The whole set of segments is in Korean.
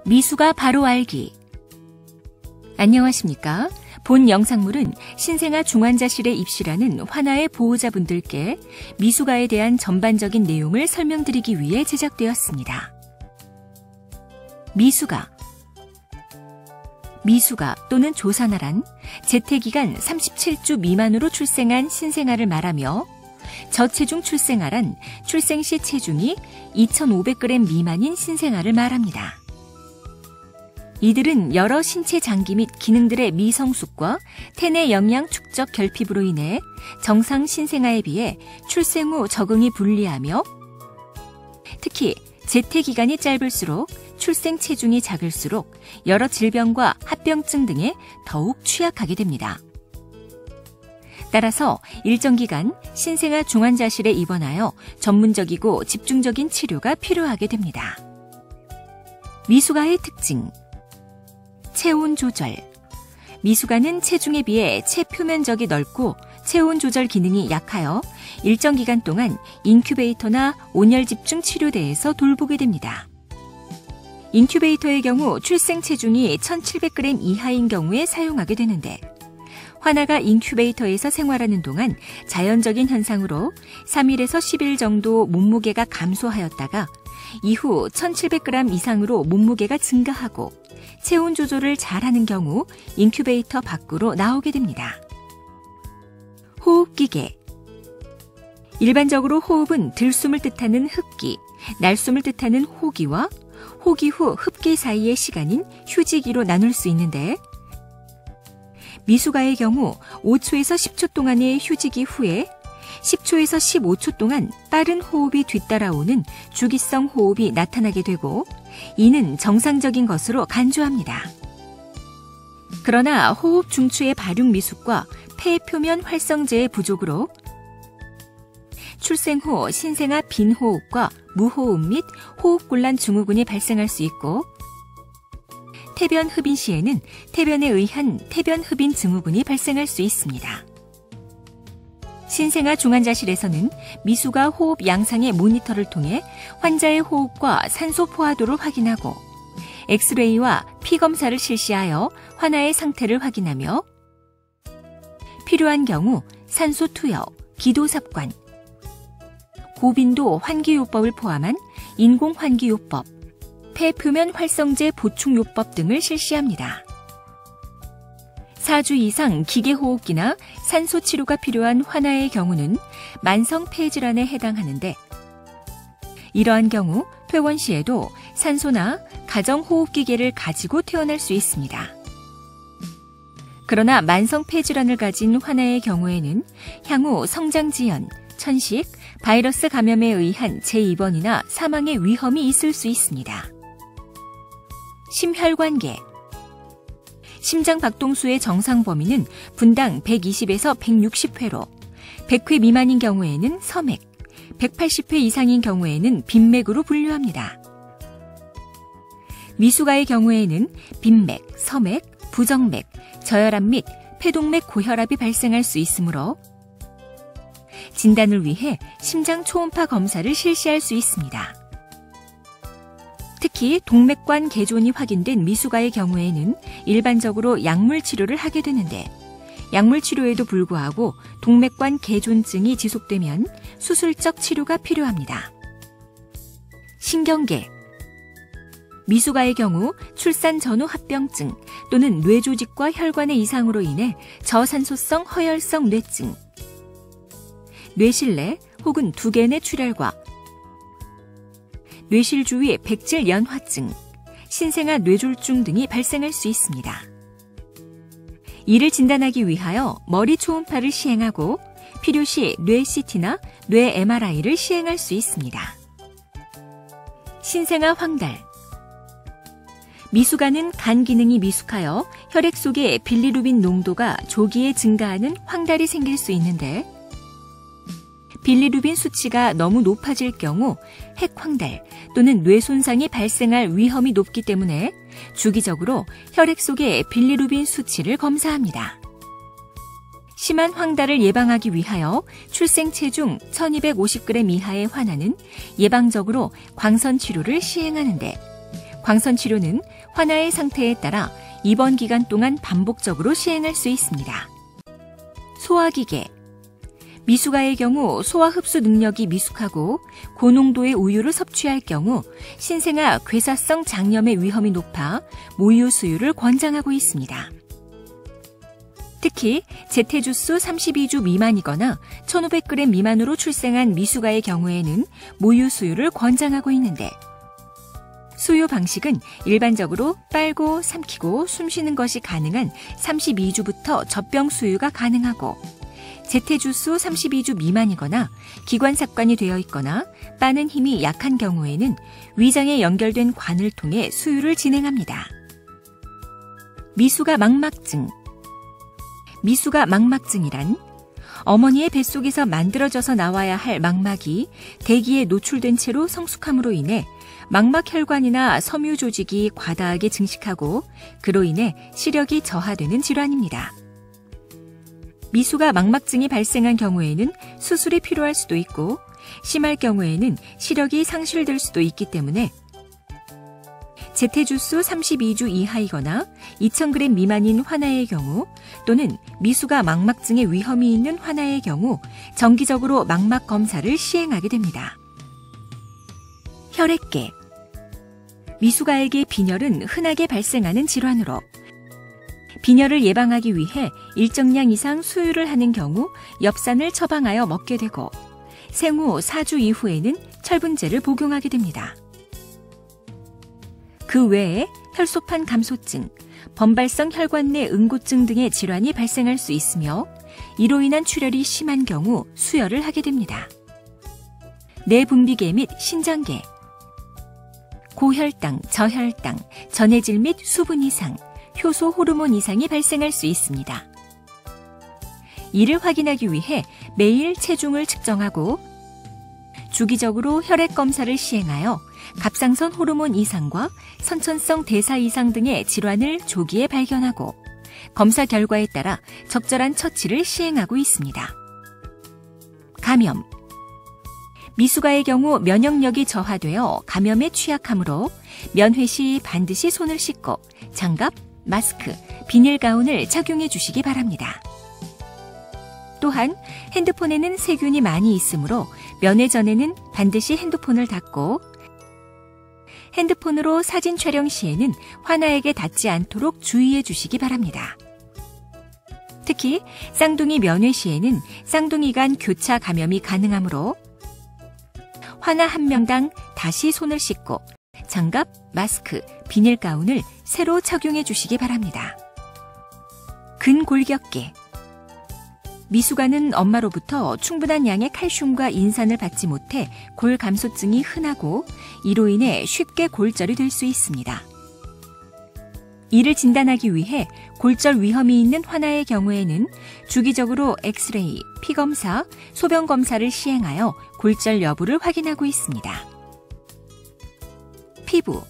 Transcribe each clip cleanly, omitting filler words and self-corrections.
미수가 바로 알기. 안녕하십니까? 본 영상물은 신생아 중환자실에 입실하는 환아의 보호자분들께 미수가에 대한 전반적인 내용을 설명드리기 위해 제작되었습니다. 미수가 또는 조산아란 재태기간 37주 미만으로 출생한 신생아를 말하며 저체중 출생아란 출생 시 체중이 2,500g 미만인 신생아를 말합니다. 이들은 여러 신체 장기 및 기능들의 미성숙과 태내 영양 축적 결핍으로 인해 정상 신생아에 비해 출생 후 적응이 불리하며 특히 재태 기간이 짧을수록 출생 체중이 작을수록 여러 질병과 합병증 등에 더욱 취약하게 됩니다. 따라서 일정 기간 신생아 중환자실에 입원하여 전문적이고 집중적인 치료가 필요하게 됩니다. 미수가의 특징. 체온 조절. 미수가는 체중에 비해 체표면적이 넓고 체온 조절 기능이 약하여 일정 기간 동안 인큐베이터나 온열 집중 치료대에서 돌보게 됩니다. 인큐베이터의 경우 출생 체중이 1,700g 이하인 경우에 사용하게 되는데 환아가 인큐베이터에서 생활하는 동안 자연적인 현상으로 3일에서 10일 정도 몸무게가 감소하였다가 이후 1,700g 이상으로 몸무게가 증가하고 체온 조절을 잘하는 경우 인큐베이터 밖으로 나오게 됩니다. 호흡기계. 일반적으로 호흡은 들숨을 뜻하는 흡기, 날숨을 뜻하는 호기와 호기 후 흡기 사이의 시간인 휴지기로 나눌 수 있는데 미수가의 경우 5초에서 10초 동안의 휴지기 후에 10초에서 15초 동안 빠른 호흡이 뒤따라오는 주기성 호흡이 나타나게 되고 이는 정상적인 것으로 간주합니다. 그러나 호흡 중추의 발육 미숙과 폐 표면 활성제의 부족으로 출생 후 신생아 빈호흡과 무호흡 및 호흡곤란 증후군이 발생할 수 있고 태변 흡인 시에는 태변에 의한 태변 흡인 증후군이 발생할 수 있습니다. 신생아 중환자실에서는 미수가 호흡 양상의 모니터를 통해 환자의 호흡과 산소 포화도를 확인하고 엑스레이와 피 검사를 실시하여 환아의 상태를 확인하며 필요한 경우 산소 투여, 기도삽관, 고빈도 환기요법을 포함한 인공환기요법, 폐표면 활성제 보충요법 등을 실시합니다. 4주 이상 기계호흡기나 산소치료가 필요한 환아의 경우는 만성폐질환에 해당하는데 이러한 경우 퇴원 시에도 산소나 가정호흡기계를 가지고 퇴원할 수 있습니다. 그러나 만성폐질환을 가진 환아의 경우에는 향후 성장지연, 천식, 바이러스 감염에 의한 재입원이나 사망의 위험이 있을 수 있습니다. 심혈관계. 심장 박동수의 정상 범위는 분당 120에서 160회로 100회 미만인 경우에는 서맥, 180회 이상인 경우에는 빈맥으로 분류합니다. 미수가의 경우에는 빈맥, 서맥, 부정맥, 저혈압 및 폐동맥 고혈압이 발생할 수 있으므로 진단을 위해 심장 초음파 검사를 실시할 수 있습니다. 특히 동맥관 개존이 확인된 미수가의 경우에는 일반적으로 약물 치료를 하게 되는데 약물 치료에도 불구하고 동맥관 개존증이 지속되면 수술적 치료가 필요합니다. 신경계. 미수가의 경우 출산 전후 합병증 또는 뇌조직과 혈관의 이상으로 인해 저산소성 허혈성 뇌증, 뇌실내 혹은 두개내 출혈과 뇌실 주위 백질 연화증, 신생아 뇌졸중 등이 발생할 수 있습니다. 이를 진단하기 위하여 머리 초음파를 시행하고 필요시 뇌 CT나 뇌 MRI를 시행할 수 있습니다. 신생아 황달. 미수가는 간 기능이 미숙하여 혈액 속의 빌리루빈 농도가 조기에 증가하는 황달이 생길 수 있는데 빌리루빈 수치가 너무 높아질 경우 핵황달 또는 뇌 손상이 발생할 위험이 높기 때문에 주기적으로 혈액 속의 빌리루빈 수치를 검사합니다. 심한 황달을 예방하기 위하여 출생 체중 1250g 이하의 환아는 예방적으로 광선 치료를 시행하는데 광선 치료는 환아의 상태에 따라 입원 기간 동안 반복적으로 시행할 수 있습니다. 소화기계. 미숙아의 경우 소화 흡수 능력이 미숙하고 고농도의 우유를 섭취할 경우 신생아 괴사성 장염의 위험이 높아 모유 수유를 권장하고 있습니다. 특히 제태주수 32주 미만이거나 1,500g 미만으로 출생한 미숙아의 경우에는 모유 수유를 권장하고 있는데, 수유 방식은 일반적으로 빨고 삼키고 숨쉬는 것이 가능한 32주부터 젖병 수유가 가능하고, 제태주수 32주 미만이거나 기관삭관이 되어 있거나 빠는 힘이 약한 경우에는 위장에 연결된 관을 통해 수유를 진행합니다. 미숙아 망막증. 미숙아 망막증이란 어머니의 뱃속에서 만들어져서 나와야 할 망막이 대기에 노출된 채로 성숙함으로 인해 망막혈관이나 섬유 조직이 과다하게 증식하고 그로 인해 시력이 저하되는 질환입니다. 미숙아 망막증이 발생한 경우에는 수술이 필요할 수도 있고 심할 경우에는 시력이 상실될 수도 있기 때문에 제태주수 32주 이하이거나 2,000g 미만인 환아의 경우 또는 미숙아 망막증의 위험이 있는 환아의 경우 정기적으로 망막 검사를 시행하게 됩니다. 혈액계. 미숙아에게 빈혈은 흔하게 발생하는 질환으로 빈혈을 예방하기 위해 일정량 이상 수유를 하는 경우 엽산을 처방하여 먹게 되고 생후 4주 이후에는 철분제를 복용하게 됩니다. 그 외에 혈소판 감소증, 범발성 혈관 내 응고증 등의 질환이 발생할 수 있으며 이로 인한 출혈이 심한 경우 수혈을 하게 됩니다. 내분비계 및 신장계. 고혈당, 저혈당, 전해질 및 수분 이상, 효소 호르몬 이상이 발생할 수 있습니다. 이를 확인하기 위해 매일 체중을 측정하고 주기적으로 혈액 검사를 시행하여 갑상선 호르몬 이상과 선천성 대사 이상 등의 질환을 조기에 발견하고 검사 결과에 따라 적절한 처치를 시행하고 있습니다. 감염. 미숙아의 경우 면역력이 저하되어 감염에 취약하므로 면회 시 반드시 손을 씻고 장갑, 마스크, 비닐 가운을 착용해 주시기 바랍니다. 또한 핸드폰에는 세균이 많이 있으므로 면회 전에는 반드시 핸드폰을 닫고 핸드폰으로 사진 촬영 시에는 환아에게 닿지 않도록 주의해 주시기 바랍니다. 특히 쌍둥이 면회 시에는 쌍둥이 간 교차 감염이 가능하므로 환아 한 명당 다시 손을 씻고 장갑, 마스크, 비닐 가운을 새로 착용해 주시기 바랍니다. 근골격계. 미숙아는 엄마로부터 충분한 양의 칼슘과 인산을 받지 못해 골 감소증이 흔하고 이로 인해 쉽게 골절이 될 수 있습니다. 이를 진단하기 위해 골절 위험이 있는 환아의 경우에는 주기적으로 엑스레이, 피검사, 소변검사를 시행하여 골절 여부를 확인하고 있습니다. 피부.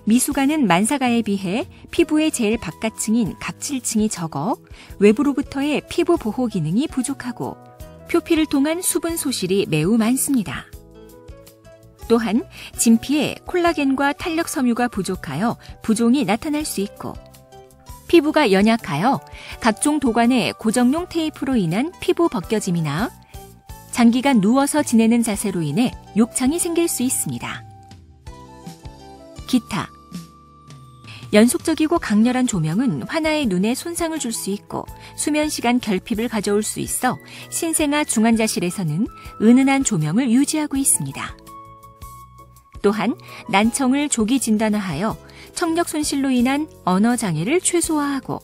미숙아는 만사가에 비해 피부의 제일 바깥층인 각질층이 적어 외부로부터의 피부 보호 기능이 부족하고 표피를 통한 수분 소실이 매우 많습니다. 또한 진피에 콜라겐과 탄력 섬유가 부족하여 부종이 나타날 수 있고 피부가 연약하여 각종 도관의 고정용 테이프로 인한 피부 벗겨짐이나 장기간 누워서 지내는 자세로 인해 욕창이 생길 수 있습니다. 기타. 연속적이고 강렬한 조명은 환아의 눈에 손상을 줄 수 있고 수면 시간 결핍을 가져올 수 있어 신생아 중환자실에서는 은은한 조명을 유지하고 있습니다. 또한 난청을 조기 진단화하여 청력 손실로 인한 언어 장애를 최소화하고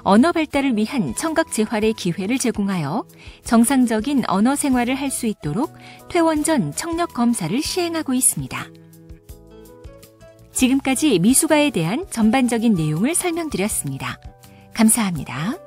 언어 발달을 위한 청각 재활의 기회를 제공하여 정상적인 언어 생활을 할 수 있도록 퇴원 전 청력 검사를 시행하고 있습니다. 지금까지 미숙아에 대한 전반적인 내용을 설명드렸습니다. 감사합니다.